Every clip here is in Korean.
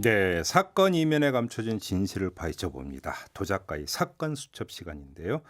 네, 사건 이면에 감춰진 진실을 파헤쳐 봅니다. 도작가의 사건 수첩 시간인데요.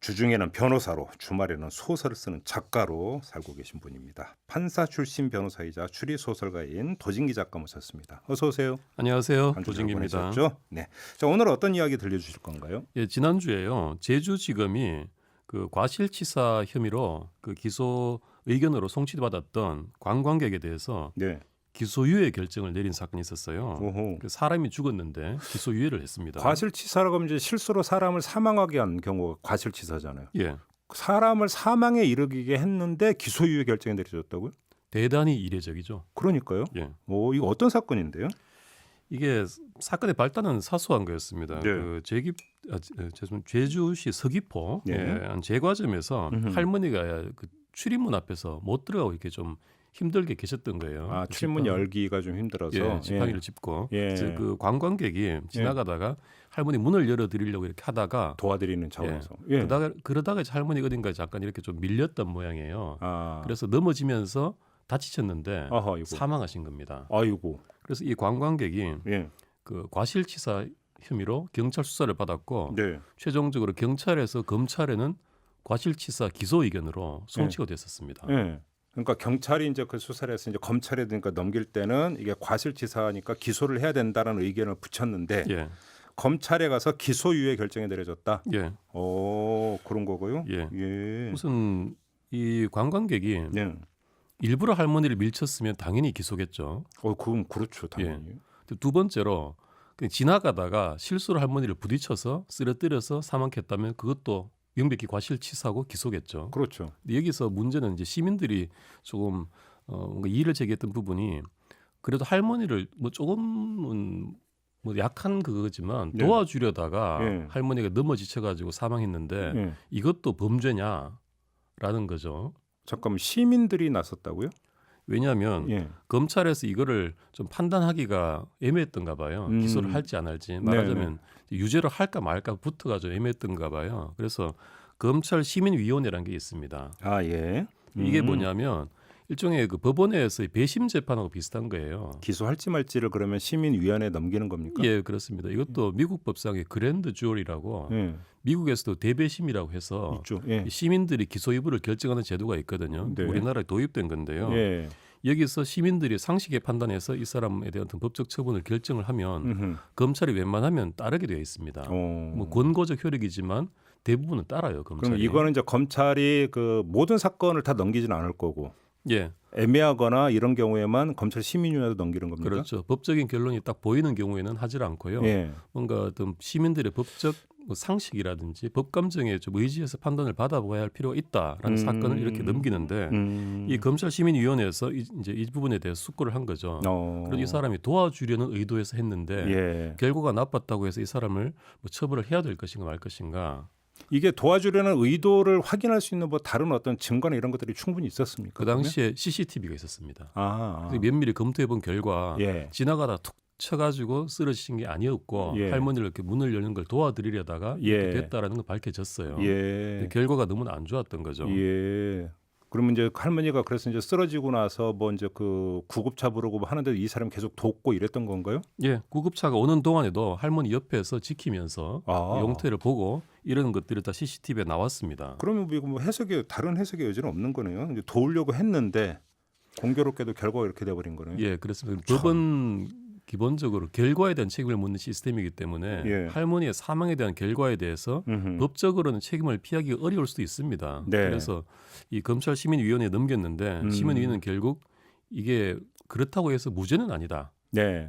주중에는 변호사로, 주말에는 소설을 쓰는 작가로 살고 계신 분입니다. 판사 출신 변호사이자 추리 소설가인 도진기 작가 모셨습니다. 어서 오세요. 안녕하세요. 한 주 잘 도진기입니다. 보내셨죠? 네. 자, 오늘 어떤 이야기 들려주실 건가요? 예, 지난주에요. 제주지검이 그 과실치사 혐의로 그 기소 의견으로 송치받았던 관광객에 대해서 네. 기소유예 결정을 내린 사건이 있었어요. 오호. 그 사람이 죽었는데 기소유예를 했습니다. 과실치사라고 하면 이제 실수로 사람을 사망하게 한 경우가 과실치사잖아요. 예, 사람을 사망에 이르게 했는데 기소유예 결정이 내려졌다고요? 대단히 이례적이죠. 그러니까요. 예, 이거 어떤 사건인데요? 이게 사건의 발단은 사소한 거였습니다. 네. 그 제주시 서귀포 네. 한 제과점에서 음흠. 할머니가 그 출입문 앞에서 못 들어가고 이렇게 좀 힘들게 계셨던 거예요. 아, 출입문 열기가 좀 힘들어서. 예, 지팡이를 짚고 예. 그래서 그 관광객이 지나가다가 할머니 문을 열어드리려고 이렇게 하다가 도와드리는 차원에서. 예. 그러다가 이제 할머니가 어딘가에 잠깐 이렇게 좀 밀렸던 모양이에요. 아. 그래서 넘어지면서 다치셨는데 아하, 이거. 사망하신 겁니다. 아이고. 그래서 이 관광객이 예. 그 과실치사 혐의로 경찰 수사를 받았고 네. 최종적으로 경찰에서 검찰에는 과실치사 기소 의견으로 송치가 됐었습니다. 예. 그러니까 경찰이 이제 그 수사를 해서 이제 검찰에 그러니까 넘길 때는 이게 과실치사니까 기소를 해야 된다는 의견을 붙였는데 예, 검찰에 가서 기소유예 결정이 내려졌다. 예, 그런 거고요. 예. 예. 무슨 이 관광객이 예. 일부러 할머니를 밀쳤으면 당연히 기소겠죠. 그건 그렇죠, 당연히. 두 번째로 그냥 지나가다가 실수로 할머니를 부딪혀서 쓰러뜨려서 사망했다면 그것도 명백히 과실치사고 기소겠죠. 그렇죠. 근데 여기서 문제는 이제 시민들이 조금 뭔가 이의를 제기했던 부분이 그래도 할머니를 뭐 조금은 뭐 약한 그거지만 네. 도와주려다가 예. 할머니가 넘어지쳐가지고 사망했는데 예. 이것도 범죄냐라는 거죠. 잠깐만, 시민들이 나섰다고요? 왜냐하면 예. 검찰에서 이거를 좀 판단하기가 애매했던가 봐요. 기소를 할지 안 할지 말하자면 유죄를 할까 말까부터가 좀 애매했던가 봐요. 그래서 검찰 시민위원회라는 게 있습니다. 아, 예. 이게 뭐냐면 일종의 그 법원에서의 배심 재판하고 비슷한 거예요. 기소할지 말지를 그러면 시민위원회에 넘기는 겁니까? 예, 그렇습니다. 이것도 미국 법상의 그랜드 주얼이라고 예. 미국에서도 대배심이라고 해서 있죠. 예. 시민들이 기소 여부를 결정하는 제도가 있거든요. 네. 우리나라에 도입된 건데요. 예. 여기서 시민들이 상식에 판단해서 이 사람에 대한 어떤 법적 처분을 결정을 하면 음흠. 검찰이 웬만하면 따르게 되어 있습니다. 뭐 권고적 효력이지만 대부분은 따라요, 검찰이. 그럼 이거는 이제 검찰이 그 모든 사건을 다 넘기지는 않을 거고 예, 애매하거나 이런 경우에만 검찰 시민위원회도 넘기는 겁니까? 그렇죠. 법적인 결론이 딱 보이는 경우에는 하질 않고요. 예. 뭔가 어떤 시민들의 법적 뭐 상식이라든지 법 감정에 좀 의지해서 판단을 받아봐야 할 필요가 있다라는 사건을 이렇게 넘기는데 이 검찰 시민위원회에서 이제 이 부분에 대해서 숙고를 한 거죠. 그리고 이 사람이 도와주려는 의도에서 했는데 예. 결과가 나빴다고 해서 이 사람을 뭐 처벌을 해야 될 것인가 말 것인가. 이게 도와주려는 의도를 확인할 수 있는 뭐 다른 어떤 증거나 이런 것들이 충분히 있었습니까? 그 당시에 CCTV가 있었습니다. 그러면? 면밀히 검토해 본 결과 예. 지나가다 툭 쳐가지고 쓰러지신 게 아니었고 예. 할머니를 이렇게 문을 여는 걸 도와드리려다가 예. 이렇게 됐다라는 건 밝혀졌어요. 예. 근데 결과가 너무나 안 좋았던 거죠. 예. 그러면 이제 할머니가 그래서 이제 쓰러지고 나서 뭐 이제 그 구급차 부르고 뭐 하는데 이 사람 계속 돕고 이랬던 건가요? 예, 구급차가 오는 동안에도 할머니 옆에서 지키면서 아. 용태를 보고 이런 것들이 다 CCTV에 나왔습니다. 그러면 이거 뭐 다른 해석의 여지는 없는 거네요. 이제 도우려고 했는데 공교롭게도 결과가 이렇게 돼버린 거네요. 예, 그렇습니다. 법은 기본적으로 결과에 대한 책임을 묻는 시스템이기 때문에 예. 할머니의 사망에 대한 결과에 대해서 법적으로는 책임을 피하기 어려울 수도 있습니다. 네. 그래서 이 검찰 시민위원회에 넘겼는데 시민위원회는 결국 이게 그렇다고 해서 무죄는 아니다. 네.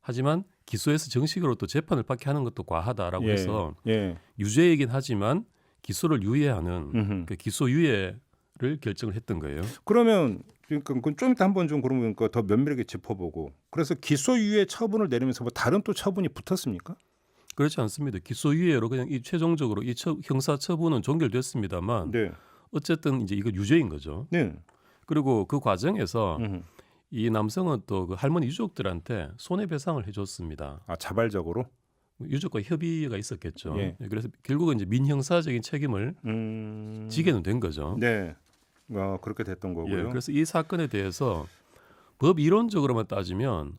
하지만 기소해서 정식으로 또 재판을 받게 하는 것도 과하다라고 예. 해서 예. 유죄이긴 하지만 기소를 유예하는 그 기소 유예를 결정을 했던 거예요. 그러면 그러니까 그건 좀 이따 한번 좀 그러면 더 면밀하게 짚어보고 그래서 기소유예 처분을 내리면서 뭐 다른 또 처분이 붙었습니까? 그렇지 않습니다. 기소 유예로 그냥 이 최종적으로 이 형사 처분은 종결됐습니다만 네. 어쨌든 이제 이거 유죄인 거죠. 네. 그리고 그 과정에서 이 남성은 또 그 할머니 유족들한테 손해배상을 해줬습니다. 아, 자발적으로? 유족과 협의가 있었겠죠. 예. 그래서 결국은 이제 민형사적인 책임을 지게는 된 거죠. 네. 그렇게 됐던 거고요. 예, 그래서 이 사건에 대해서 법 이론적으로만 따지면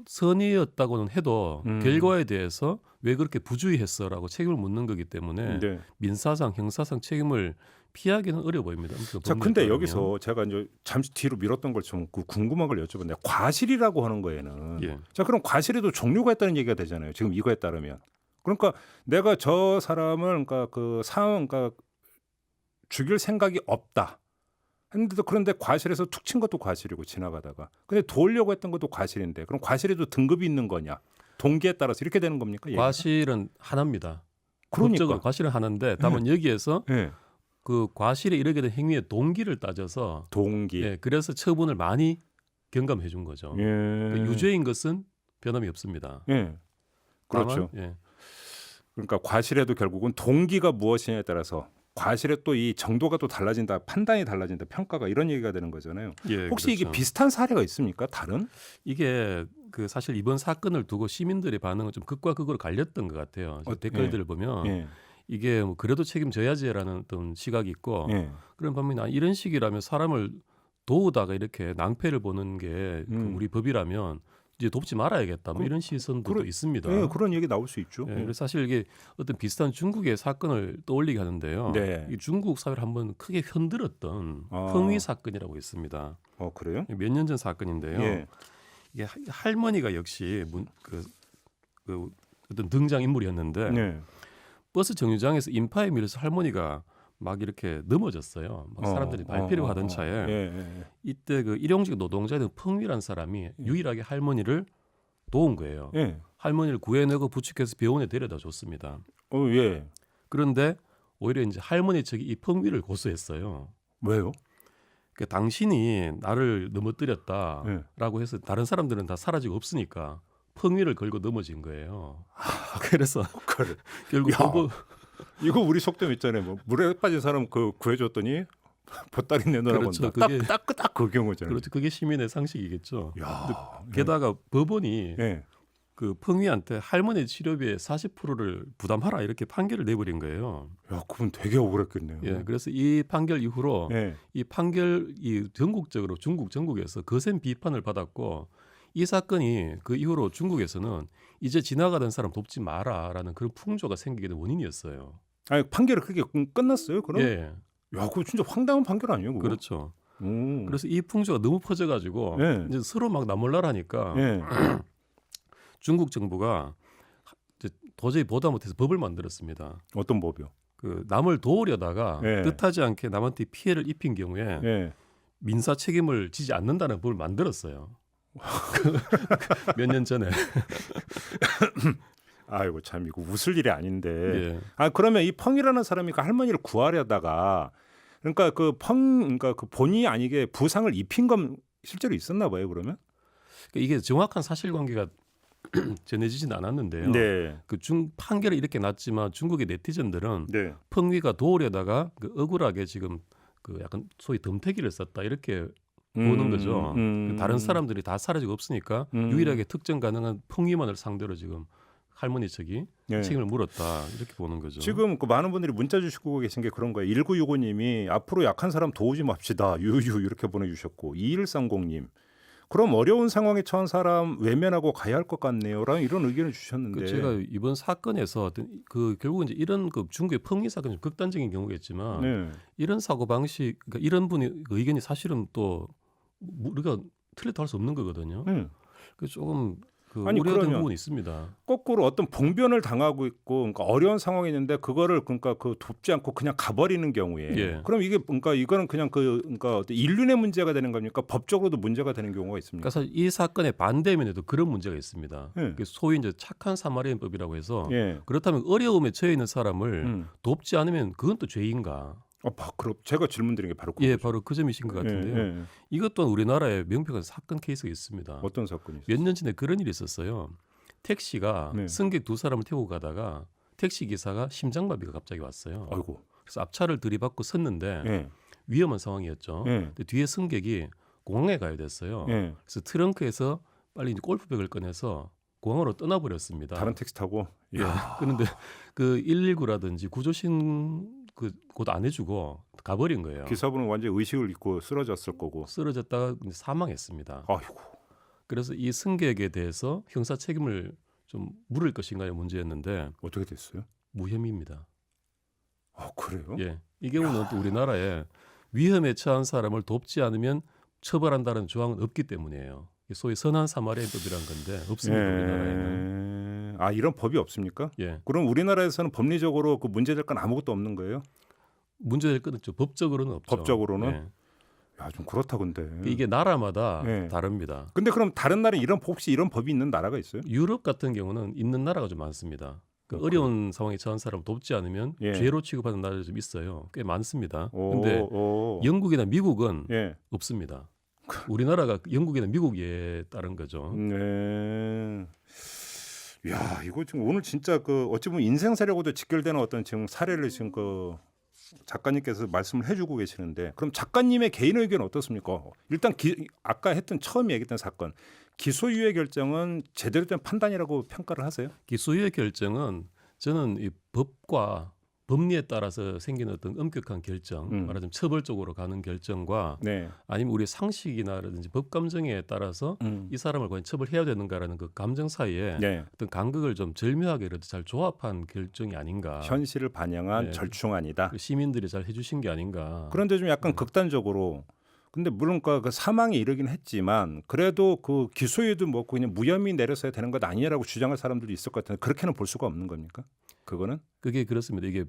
선의였다고는 해도 음. 결과에 대해서 왜 그렇게 부주의했어라고 책임을 묻는 거기 때문에 네. 민사상 형사상 책임을 피하기는 어려워 보입니다. 자, 근데 여기서 제가 이제 잠시 뒤로 미뤘던 걸 좀 궁금한 걸 여쭤봤는데 과실이라고 하는 거에는 예. 자, 그럼 과실에도 종류가 있다는 얘기가 되잖아요. 지금 이거에 따르면. 그러니까 내가 저 사람을 그러니까 그 상황 그러니까 죽일 생각이 없다. 했는데도 그런데 과실에서 툭 친 것도 과실이고 지나가다가 근데 도우려고 했던 것도 과실인데 그럼 과실에도 등급이 있는 거냐? 동기에 따라서 이렇게 되는 겁니까? 얘기가? 과실은 하나입니다. 그러니까. 법적으로 과실은 하나인데 다만 여기에서 예. 그 과실에 이르게 된 행위의 동기를 따져서 동기. 예, 그래서 처분을 많이 경감해 준 거죠. 예. 그 유죄인 것은 변함이 없습니다. 예. 그렇죠. 다만, 예. 그러니까 과실에도 결국은 동기가 무엇이냐에 따라서 과실의 또 이 정도가 또 달라진다, 판단이 달라진다, 평가가 이런 얘기가 되는 거잖아요. 예, 혹시 그렇죠. 이게 비슷한 사례가 있습니까? 다른? 이게 그 사실 이번 사건을 두고 시민들의 반응은 좀 극과 극으로 갈렸던 것 같아요. 댓글들을 보면 예. 이게 뭐 그래도 책임져야지라는 어떤 시각이 있고 예. 그런 반면에 이런 식이라면 사람을 도우다가 이렇게 낭패를 보는 게 그 우리 법이라면 이제 돕지 말아야겠다. 뭐 이런 시선도 또 있습니다. 예, 그런 얘기 나올 수 있죠. 예, 그래서 사실 이게 어떤 비슷한 중국의 사건을 떠올리게 하는데요. 네. 이 중국 사회를 한번 크게 흔들었던 아. 펑위 사건이라고 있습니다. 그래요? 몇 년 전 사건인데요. 예. 이게 할머니가 역시 그 어떤 등장 인물이었는데 네. 버스 정류장에서 인파에 밀려서 할머니가 막 이렇게 넘어졌어요. 막 사람들이 발피려고 하던 차에 예. 이때 그 일용직 노동자인 펑위란 사람이 유일하게 할머니를 도운 거예요. 예. 할머니를 구해내고 부축해서 병원에 데려다 줬습니다. 예. 그런데 오히려 이제 할머니 측이 이 펑위를 고소했어요. 왜요? 그 당신이 나를 넘어뜨렸다라고 예. 해서 다른 사람들은 다 사라지고 없으니까 펑위를 걸고 넘어진 거예요. 그래서 그래. 결국 야. 법원 이거 우리 속담 있잖아요. 뭐 물에 빠진 사람 그 구해줬더니 보따리 내놓으라고 그렇죠. 한다. 그게- 딱 그 경우잖아요. 그렇죠. 그게 시민의 상식이겠죠. 야. 게다가 법원이 예. 그 펑위한테 할머니 치료비의 40%를 부담하라 이렇게 판결을 내버린 거예요. 야, 그분 되게 억울했겠네요. 예, 그래서 이 판결 이후로 예. 이 판결이 전국적으로 중국 전국에서 거센 비판을 받았고 이 사건이 그 이후로 중국에서는 이제 지나가던 사람 돕지 마라라는 그런 풍조가 생기게 된 원인이었어요. 아니 판결이 그렇게 끝났어요? 그럼? 예, 야, 그거 진짜 황당한 판결 아니에요? 그거? 그렇죠. 오. 그래서 이 풍조가 너무 퍼져가지고 예. 이제 서로 막 나몰라라니까 예. 중국 정부가 이제 도저히 보다 못해서 법을 만들었습니다. 어떤 법이요? 그 남을 도우려다가 예. 뜻하지 않게 남한테 피해를 입힌 경우에 예. 민사 책임을 지지 않는다는 법을 만들었어요. 몇 년 전에. 아이고 참 이거 웃을 일이 아닌데. 예. 아, 그러면 이 펑이라는 사람이 그 할머니를 구하려다가 그러니까 그러니까 그 본의 아니게 부상을 입힌 건 실제로 있었나 봐요, 그러면? 그러니까 이게 정확한 사실관계가 전해지진 않았는데요. 네. 그 판결이 이렇게 났지만 중국의 네티즌들은 네. 펑위가 도우려다가 그 억울하게 지금 그 약간 소위 덤태기를 썼다 이렇게 보는 거죠. 그 다른 사람들이 다 사라지고 없으니까 유일하게 특정 가능한 펑위만을 상대로 지금 할머니 측이 네. 책임을 물었다 이렇게 보는 거죠. 지금 그 많은 분들이 문자 주시고 계신 게 그런 거예요. 1965님이 앞으로 약한 사람 도우지 맙시다. 유유 이렇게 보내주셨고 2130님 그럼 어려운 상황에 처한 사람 외면하고 가야 할 것 같네요라는 이런 의견을 주셨는데 그 제가 이번 사건에서 어떤 그 결국 이제 이런 그 중국의 펑위 사건이 극단적인 경우겠지만 네. 이런 사고 방식 그러니까 이런 분의 의견이 사실은 또 우리가 틀렸다 할 수 없는 거거든요. 그 조금 그 아니, 우려되는 그러면 부분이 있습니다. 거꾸로 어떤 봉변을 당하고 있고 그러니까 어려운 상황이 있는데 그거를 그러니까 그 돕지 않고 그냥 가버리는 경우에 예. 그럼 이게 그러니까 이거는 그냥 그러니까 어떤 인륜의 문제가 되는 겁니까? 법적으로도 문제가 되는 경우가 있습니까? 그러니까 사실 이 사건의 반대면에도 그런 문제가 있습니다. 예. 그 소위 이제 착한 사마리안법이라고 해서 예. 그렇다면 어려움에 처해 있는 사람을 돕지 않으면 그건 또 죄인가? 그럼 제가 질문드린 게 바로 예, 그거죠. 바로 그 점이신 것 같은데요. 예, 예. 이것 또한 우리나라에 명백한 사건 케이스가 있습니다. 어떤 사건이 있어요? 몇 년 전에 그런 일이 있었어요. 택시가 네. 승객 두 사람을 태우고 가다가 택시 기사가 심장마비가 갑자기 왔어요. 아이고. 그래서 앞차를 들이받고 섰는데 예. 위험한 상황이었죠. 예. 근데 뒤에 승객이 공항에 가야 됐어요. 예. 그래서 트렁크에서 빨리 이제 골프백을 꺼내서 공항으로 떠나버렸습니다. 다른 택시 타고. 예. 그런데 그 119라든지 구조신 그곳 안 해주고 가버린 거예요. 기사분은 완전 의식을 잃고 쓰러졌을 거고. 쓰러졌다가 이제 사망했습니다. 아이고. 그래서 이 승객에 대해서 형사 책임을 좀 물을 것인가의 문제였는데 어떻게 됐어요? 무혐의입니다. 그래요? 예, 이 경우는 또 우리나라에 위험에 처한 사람을 돕지 않으면 처벌한다는 조항은 없기 때문이에요. 소위 선한 사마리아인법이란 건데 없습니다. 우리나라에는. 이런 법이 없습니까? 예, 그럼 우리나라에서는 법리적으로 그 문제될 건 아무것도 없는 거예요? 문제될 것은 좀 법적으로는 없죠. 법적으로는? 예. 야, 좀 그렇다 근데. 이게 나라마다 예. 다릅니다. 근데 그럼 다른 나라에 혹시 이런 법이 있는 나라가 있어요? 유럽 같은 경우는 있는 나라가 좀 많습니다. 어려운 상황에 처한 사람을 돕지 않으면 예. 죄로 취급하는 나라도 좀 있어요. 꽤 많습니다. 오, 근데 오. 영국이나 미국은 예. 없습니다. 우리나라가 영국이나 미국에 따른 거죠. 네. 야, 이거 지금 오늘 진짜 그 어찌 보면 인생사례하고도 직결되는 어떤 지금 사례를 지금 그 작가님께서 말씀을 해주고 계시는데, 그럼 작가님의 개인 의견은 어떻습니까? 일단 아까 했던 처음 얘기했던 사건 기소유예 결정은 제대로 된 판단이라고 평가를 하세요? 기소유예 결정은 저는 이 법과 법리에 따라서 생기는 어떤 엄격한 결정, 말하자면 처벌적으로 가는 결정과 네. 아니면 우리 상식이나라든지 법 감정에 따라서 이 사람을 과연 처벌해야 되는가라는 그 감정 사이에 네. 어떤 간극을 좀 절묘하게 그래도 잘 조합한 결정이 아닌가. 현실을 반영한 네. 절충안이다. 그 시민들이 잘 해주신 게 아닌가. 그런데 좀 약간 극단적으로, 근데 물론 그 사망에 이르긴 했지만 그래도 그 기소유예도 뭐 그냥 무혐의 내렸어야 되는 것 아니냐라고 주장할 사람들도 있을 것 같은데, 그렇게는 볼 수가 없는 겁니까? 그거는? 그게 그렇습니다. 이게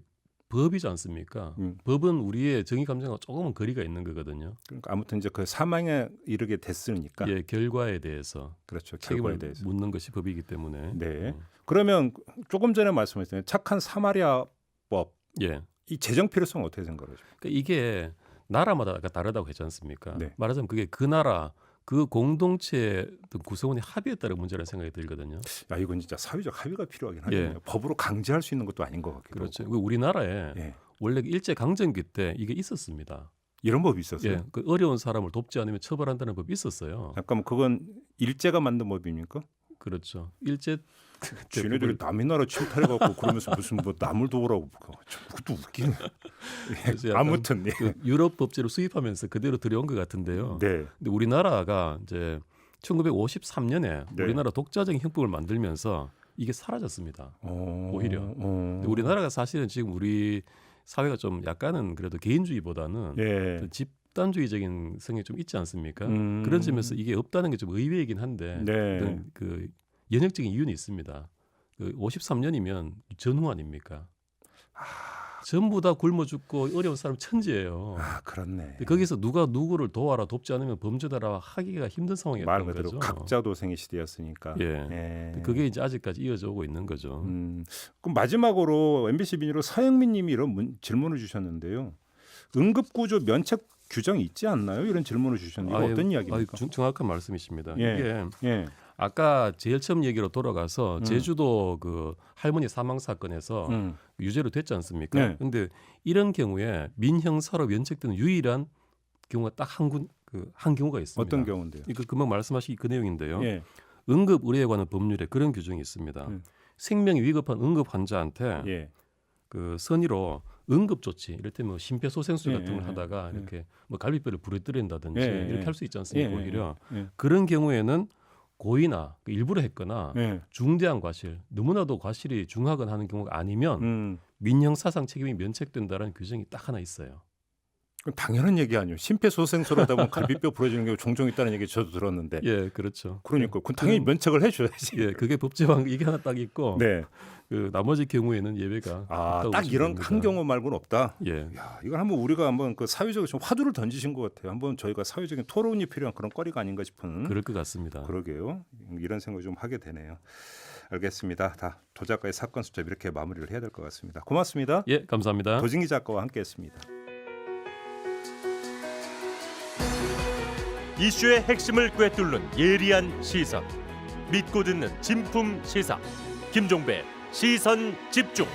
법이지 않습니까? 법은 우리의 정의 감정과 조금은 거리가 있는 거거든요. 그러니까 아무튼 이제 그 사망에 이르게 됐으니까. 예, 결과에 대해서 그렇죠. 책임을 결과에 대해서. 묻는 것이 법이기 때문에. 네. 그러면 조금 전에 말씀하셨잖아요. 착한 사마리아법. 예. 이 제정 필요성은 어떻게 생각하죠? 그러니까 이게 나라마다 다르다고 했지 않습니까? 네. 말하자면 그게 그 나라 그 공동체의 구성원의 합의에 따른 문제라는 생각이 들거든요. 야, 이건 진짜 사회적 합의가 필요하긴 예. 하겠네요. 법으로 강제할 수 있는 것도 아닌 것 같기도 그렇죠. 하고. 우리나라에 예. 원래 일제 강점기 때 이게 있었습니다. 이런 법이 있었어요. 예, 그 어려운 사람을 돕지 않으면 처벌한다는 법이 있었어요. 잠깐만, 그건 일제가 만든 법입니까? 그렇죠. 일제 쟤네들이 남의 나라 침탈해갖고 그러면서 무슨 뭐 남을 도우라고, 그것도 웃기네. 그래서 예. 약간 아무튼 예. 그 유럽 법제로 수입하면서 그대로 들여온 것 같은데요. 네. 근데 우리나라가 이제 1953년에 네. 우리나라 독자적인 형법을 만들면서 이게 사라졌습니다. 오히려. 근데 우리나라가 사실은 지금 우리 사회가 좀 약간은 그래도 개인주의보다는 예. 그 집단주의적인 성이 좀 있지 않습니까? 그런 점에서 이게 없다는 게 좀 의외이긴 한데 네. 어떤 그 연역적인 이유는 있습니다. 그 53년이면 전후 아닙니까? 전부 다 굶어 죽고 어려운 사람 천지예요. 그렇네. 근데 거기서 누가 누구를 도와라 돕지 않으면 범죄다라 하기가 힘든 말 상황이었던 그대로 거죠. 각자 도생의 시대였으니까. 예. 그게 이제 아직까지 이어져 오고 있는 거죠. 그럼 마지막으로 MBC 비니로 서영민님이 이런 질문을 주셨는데요. 응급구조 면책 규정이 있지 않나요? 이런 질문을 주셨는데 이거 어떤 이야기입니까? 정확한 말씀이십니다. 예. 이게 예. 아까 제일 처음 얘기로 돌아가서 제주도 그 할머니 사망 사건에서 유죄로 됐지 않습니까? 네. 그런데 이런 경우에 민형사로 면책되는 유일한 경우가 딱 한 경우가 있습니다. 어떤 경우인데요? 이거 금방 말씀하신 그 내용인데요. 예. 응급 의료에 관한 법률에 그런 규정이 있습니다. 생명이 위급한 응급 환자한테 예. 그 선의로 응급 조치, 이를테면 심폐소생술 예, 같은 걸 예, 하다가 예. 이렇게 뭐 갈비뼈를 부러뜨린다든지 예, 이렇게 예. 할 수 있지 않습니까? 예, 오히려 예. 그런 경우에는 고의나 일부러 했거나 예. 중대한 과실, 너무나도 과실이 중하거나 하는 경우가 아니면 민형사상 책임이 면책된다는 규정이 딱 하나 있어요. 그럼 당연한 얘기 아니에요. 심폐소생술하다 보면 갈비뼈 부러지는 경우 종종 있다는 얘기 저도 들었는데. 예, 그렇죠. 그러니까 그건 당연히 면책을 해줘야지. 예, 그게 법제방 이게 하나 딱 있고 네. 그 나머지 경우에는 예외가 없다고 딱 보시면 이런 됩니다. 한 경우 말고는 없다. 예. 야, 이건 한번 우리가 한번 그 사회적으로 좀 화두를 던지신 것 같아요. 한번 저희가 사회적인 토론이 필요한 그런 거리가 아닌가 싶은. 그럴 것 같습니다. 그러게요. 이런 생각을 좀 하게 되네요. 알겠습니다. 다 도작가의 사건 수첩 이렇게 마무리를 해야 될 것 같습니다. 고맙습니다. 예, 감사합니다. 도진기 작가와 함께했습니다. 이슈의 핵심을 꿰뚫는 예리한 시선, 믿고 듣는 진품 시사 김종배 시선 집중.